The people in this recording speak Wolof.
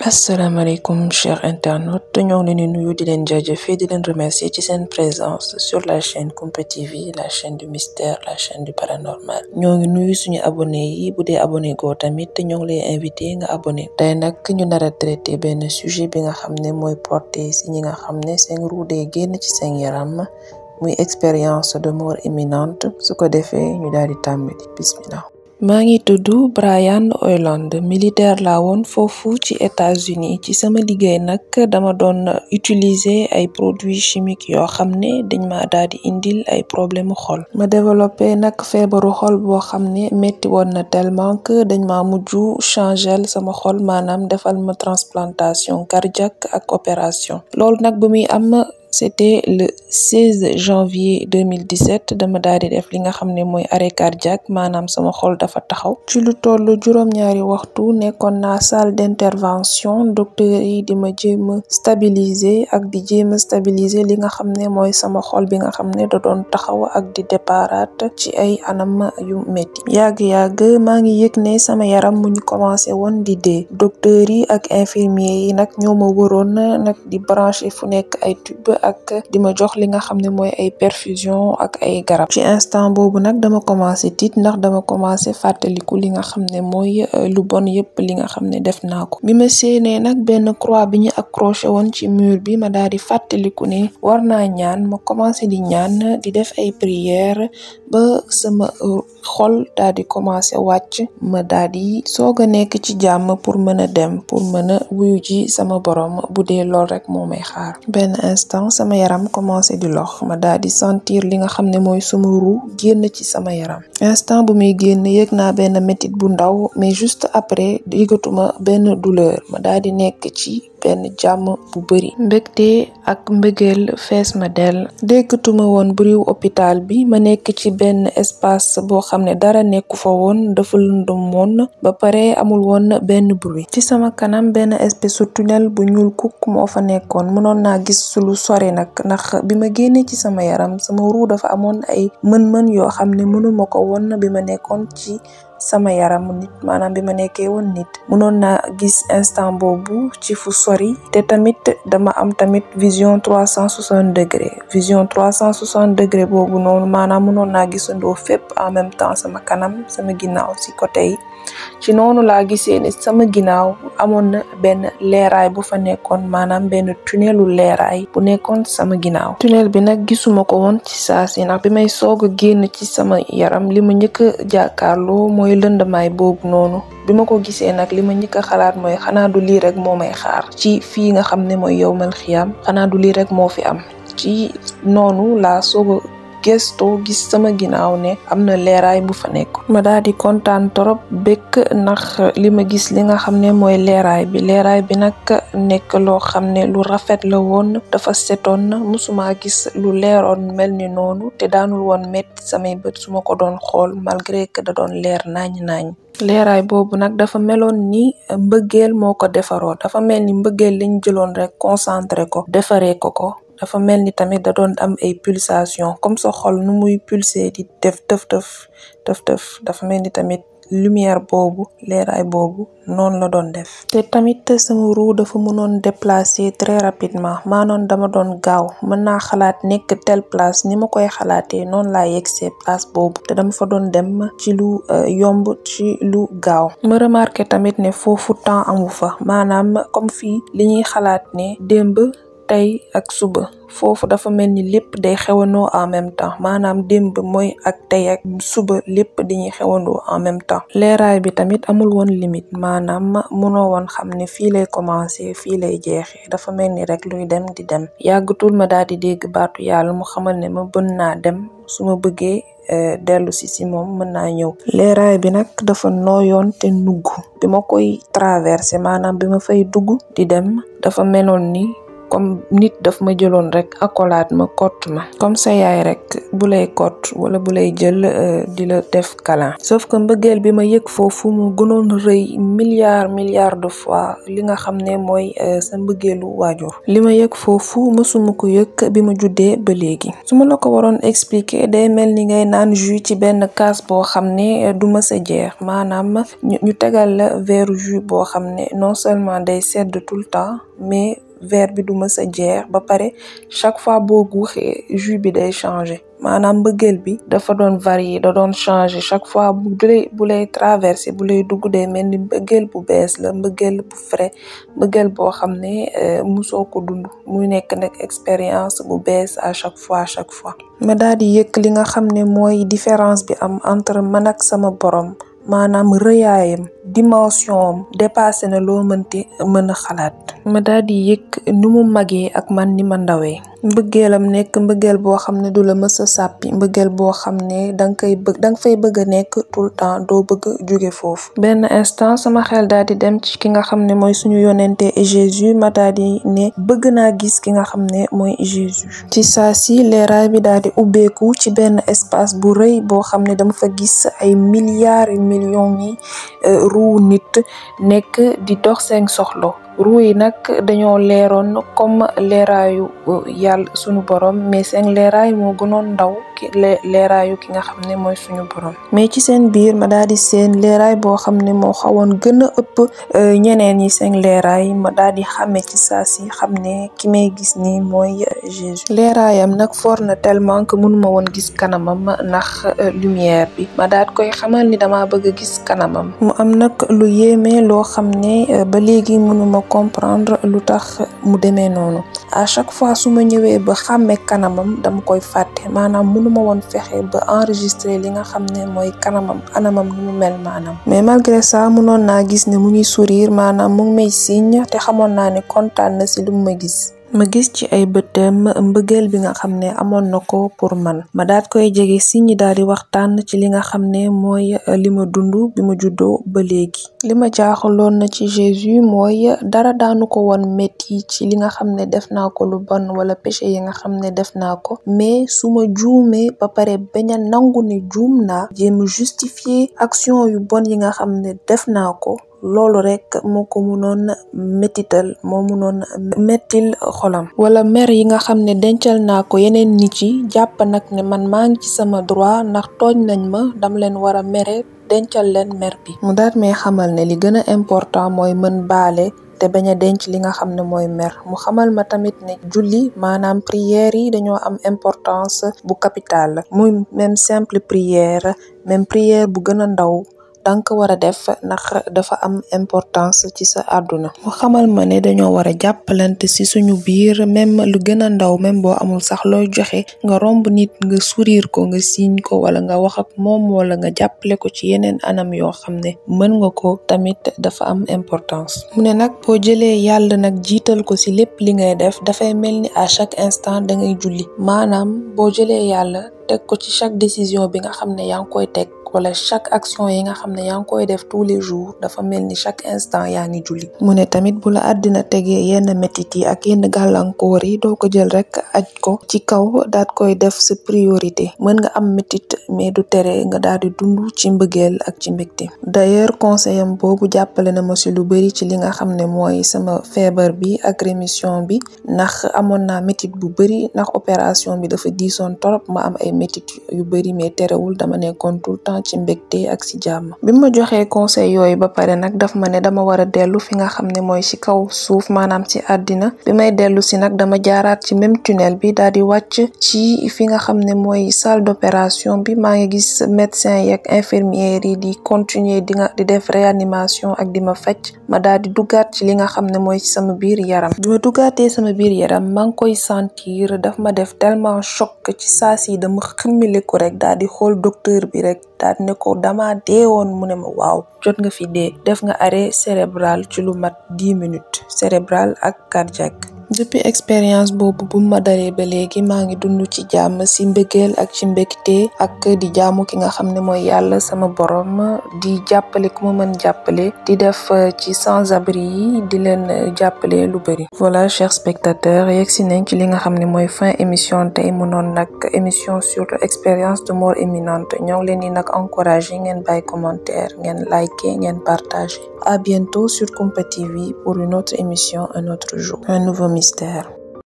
Asalaamaaleykum chers internautes ñoo ngi leen di nuyu di leen jaajëfee di leen remercier ci seen présence sur la chaîne Kumpa TV, la chaîne du mystère, la chaîne du paranormal. ñoo ngi nuyu suñu abonné yi bu dee abonné goo tamit ñoo ngi lay invité nga abonné. tey nag ñu nar a traité benn sujet bi nga xam ne mooy porté si ñi nga xam ne seen ruu dee génn ci seen yaram muy expérience de mort imminente su ko defee ñu daal di tàmbali bismillah. maa ngi tudd Brian Oyland militaire laa woon foofu ci États-Unis ci sama liggéey nag dama doon utiliser ay produits chimiques yoo xam ne dañ ma daal di indil ay problème xol ma développé nag feebaru xol boo xam ne metti woon na tellement que dañ ma mujj changer sama xol maanaam defal ma transplantation cardiaque ak opération loolu nag bu muy am c'était le 16 janvier 2017 dama daal di def li nga xam ne mooy arrêt cardiaque maanaam sama xol dafa taxaw ci lu toll juróom-ñaari waxtu nekkoon naa salle d'intervention docteur yi di ma jéem a stabiliser ak di jéem a stabiliser li nga xam ne mooy sama xol bi nga xam ne da doon taxaw ak di déparaat ci ay anam yu métti yàgg-yàgg maa ngi yëg ne sama yaram mu ñu commencé woon di dee docteur yi ak infirmier yi nag ñoo ma waroon nag di branché fu nekk ay tube ak di ma jox li nga xam ne mooy ay perfusion ak ay garab ci instant boobu nag dama commencé tiit ndax dama commencé fàttaliku li nga xam ne mooy lu bon yëpp li nga xam ne def naa ko bi ma séenee nag benn croix bi ñu accroché woon ci mur bi ma daal di fàttaliku ne war naa ñaan ma commencé di ñaan di def ay prière ba sama xol daal di commencé wàcc ma daal di soog a nekk ci jàmm pour mën a dem pour mën a wuyu ji sama borom bu dee lool rek moo may xaar benn instant sama yaram commencé di lox ma daal di sentir li nga xam ne mooy sama ruu génn ci sama yaram instant bu muy génn yëg naa benn métit bu ndaw mais juste après yëgatuma benn douleur ma daal di nekk ci benn jàmm bu bari mbégte ak mbëggeel fees ma dell déggatuma woon bruit hôpital bi ma nekk ci benn espace boo xam ne dara nekku fa woon dafa lëndëm woon ba pare amul woon benn bruit ci sama kanam benn espèce de tunnel bu ñuul kukk moo fa nekkoon mënoon naa gis lu sori nag ndax bi ma génnee ci sama yaram sama ruu dafa amoon ay mën-mën yoo xam ne mënuma ko woon bi ma nekkoon ci sama yaram nit maanaam bi ma nekkee woon nit mënoon naa gis instant boobu ci fu sori te tamit dama am tamit vision 360 degré vision 360 degré boobu noonu maanaam mënoon naa gisandoo fépp en même temps sama kanam sama ginnaaw ci côté yi ci noonu laa gisee ne sama ginnaaw amoon na benn leeraay bu fa nekkoon maanaam benn tunnelu leeraay bu nekkoon sama ginnaaw tunnel bi nag gisuma ko woon ci saa si ndax bi may soog a génn ci sama yaram li ma njëkk a jàkkaarloo mooy lëndamaay boobu noonu bi ma ko gisee nag li ma njëkk a xalaat mooy xanaa du lii rek moo may xaar ci fii nga xam ne mooy yowmal xiyaam xanaa du lii rek moo fi am ci noonu laa soog a gesto gis sama ginnaaw ne am na leeraay bu fa nekk ma daal di kontaan trop bekk ndax li ma gis li nga xam ne mooy leeraay bi nag nekk loo xam ne lu rafet la woon dafa setoon musuma gis lu leeroon mel ni noonu te daanul woon metti samay bët su ma ko doon xool malgré que da doon leer nañ leeraay boobu nag dafa meloon ni mbëggeel moo ko defaroo dafa mel ni mbëggeel lañ jëloon rek concentré ko defaree ko dafa mel ni tamit da doon am ay pulsation comme sa xol nu muy pulser di def tëf dafa mel ni tamit lumière boobu leeraay boobu noonu la doon def te tamit sama ruu dafa mënoon déplacer très rapidement maanoon dama doon gaaw mën naa xalaat nekk telle place ni ma koy xalaatee noonu laa yegsee place boobu te dama fa doon dem ci lu yomb ci lu gaaw ma remarqué tamit ne foofu temps amu fa maanaam comme fii li ñuy xalaat ne démb tey ak suba foofu dafa mel ni lépp day xewandoo en même temps maanaam démb mooy ak tey ak suba lépp dañuy xewandoo en même temps leeraay bi tamit amul woon limite maanaam mënoo woon xam ne fii lay commencer fii lay jeexee dafa mel ni rek luy dem di dem yàggatul ma daal di dégg baatu yàlla mu xamal ne ma bën naa dem su ma bëggee dellu si moom mën naa ñëw leeraay bi nag dafa nooyoon te nugg bi ma koy traversé maanaam bi ma fay dugg di dem dafa meloon ni comme nit daf ma jëloon rek accolade ma kott ma comme sa yaay rek bu lay kott wala bu lay jël di la def câlin. sauf que mbëggeel bi ma yëg foofu mu gënoon rëy milliard de fois li nga xam ne mooy sa mbëggeelu waajur. li ma yëg foofu mësuma ko yëg bi ma juddee ba léegi. su ma la ko waroon expliquer day mel ni ngay naan jus ci benn kaas boo xam ne du ma sa jeex, maanaam ñu tegal la verre jus boo xam ne non seulement day sedd tout le temps mais verre bi du ma sa jeex ba pare chaque fois boo guuxee jus bi day changer. maanaam mbëggeel bi dafa doon varier da doon changer chaque fois bu lay traverser bu lay dugg day mel ni mbëggeel bu bees la, mbëggeel bu frais, mbëggeel boo xam ne musoo ko dund muy nekk nag expérience bu bees à chaque fois. ma daal di yëg li nga xam ne mooy différence bi am entre man ak sama borom, maanaam rëyaayam dimension am dépassé na loo mën a xalaat. ma daal di yëg ni mu magee ak man ni ma ndawee. mbëggeelam nekk mbëggeel boo xam ne du la mës a sàppi, mbëggeel boo xam ne danga fay bëgg a nekk tout le temps, doo bëgg jóge foofu. benn instant sama xel daal di dem ci ki nga xam ne mooy suñu yonente Jésus. ma daal di ne bëgg naa gis ki nga xam ne mooy Jésus. ci saa si leeraay bi daal di ubbeeku ci benn espace bu rëy boo xam ne dama fa gis ay milliards millions yi ruu nit nekk di dox seen soxla. ruu yi nag dañoo leeroon comme leeraayu yàlla suñu borom, mais seen leeraay moo gënoon ndaw leeraayu ki nga xam ne mooy suñu borom. mais ci seen biir ma daal di seen leeraay boo xam ne moo xawoon gën a ëpp ñeneen ñi seen leeraay. ma daal di xàmme ci saa si xam ne ki may gis nii mooy Jésus. leeraayam nag fort na tellement que mënuma woon gis kanamam ndax lumière bi. ma daal koy xamal ni dama bëgg a gis kanamam. mu am nag lu yéeme loo xam ne ba léegi mënuma comprendre lu tax mu demee noonu. à chaque fois su ma ñëwee ba xàmme kanamam dama koy fàtte, maanaam mënuma woon fexe ba enregistrer li nga xam ne mooy anamam nu mu mel maanaam. mais malgré ça mënoon naa gis ne mu ngi sourire, maanaam mu ngi may signe te xamoon naa ne kontaan na si lu mu ma gis. ma gis ci ay bëtam mbëggeel bi nga xam ne amoon na ko pour man. ma daal koy jege si ñi daal di waxtaan ci li nga xam ne mooy li ma dund bi ma juddoo ba léegi. li ma jaaxaloon na ci Jésus mooy dara daanu ko woon metti ci li nga xam ne def naa ko lu bon wala péché yi nga xam ne def naa ko, mais su ma juumee ba pare bañ a nangu ne juum naa, jéem justifier action yu bon yi nga xam ne def naa ko, loolu rek moo ko mënoon mettil xolam. wala mer yi nga xam ne dencal naa ko yeneen nit yi, jàpp nag ne man maa ngi ci sama droit ndax tooñ nañ ma, dam leen war a mere dencal leen mer bi. mu daat may xamal ne li gën a important mooy mën baale te bañ a denc li nga xam ne mooy mer. mu xamal ma tamit ne julli maanaam prière yi dañoo am importance bu capital, muy même simple prière, même prière bu gën a ndaw danga ko war a def ndax dafa am importance ci sa àdduna. mu xamal ma ne dañoo war a jàppalante ci suñu biir, même lu gën a ndaw, même boo amul sax looy joxe nga romb nit nga sourire ko, nga signe ko, wala nga wax ak moom, wala nga jàppale ko ci yeneen anam yoo xam ne mën nga ko, tamit dafa am importance. mu ne nag boo jëlee yàlla nag jiital ko ci lépp li ngay def, dafay mel ni à chaque instant da ngay julli. maanaam boo jëlee yàlla teg ko ci chaque décision bi nga xam ne yaa ngi koy teg, wala chaque action yi nga xam ne yaa ngi koy def tous les jours, dafa mel ni chaque instant yaa ngi julli. mu ne tamit bu la àddina tegee yenn métit yi ak yenn gàllankoor yi, doo ko jël rek aj ko ci kaw daat koy def sa priorité. mën nga am métit mais du tere nga daal di dund ci mbëggeel ak ci mbégte. d'ailleurs conseil am boobu jàppale na ma ci lu bari ci li nga xam ne mooy sama feebar bi ak rémission bi, ndax amoon naa métit bu bari, ndax opération bi dafa diisoon torop, ma am ay métit yu bari, mais terewul dama nekkoon tout le temps ci mbégte ak ci jàmm. bi ma joxee conseil yooyu ba pare nag daf ma ne dama war a dellu fi nga xam ne mooy ci kaw suuf, maanaam ci àddina. bi may dellu si nag dama jaaraat ci même tunnel bi daal di wàcc ci fi nga xam ne mooy salle d'opération bi. maa ngi gis médecin yi ak infirmières yi di continuer di def réanimation ak di ma faj. ma daal di duggaat ci li nga xam ne mooy ci sama biir yaram. bi ma duggaatee sama biir yaram maa ngi koy sentir, daf ma def tellement choc ci saa si dama xëmmiliku rek daal di xool docteur bi rek daal ne ko dama deewoon. mu ne ma waaw, jot nga fi dee, def nga arrêt cérébral ci lu mat 10 minutes, cérébral ak cardiaque. depuis expérience boobu bu ma dalee ba léegi maa ngi dund ci jàmm si mbëggeel ak ci mbégte ak di jaamu ki nga xam ne mooy yàlla sama borom di jàppale ku ma mën jàppale di def ci sans-abri yi di leen jàppale lu bëri. Voilà chers spectateurs yegg si nañ ci li nga xam ne mooy fin émission tey mu noon nag émission sur expérience de mort imminente ñoo ngi leen di nag encouragé ngeen bàyyi commentaire ngeen liker ngeen partager. À bientôt sur Kumpa TV pour une autre émission un autre jour, un nouveau mystère.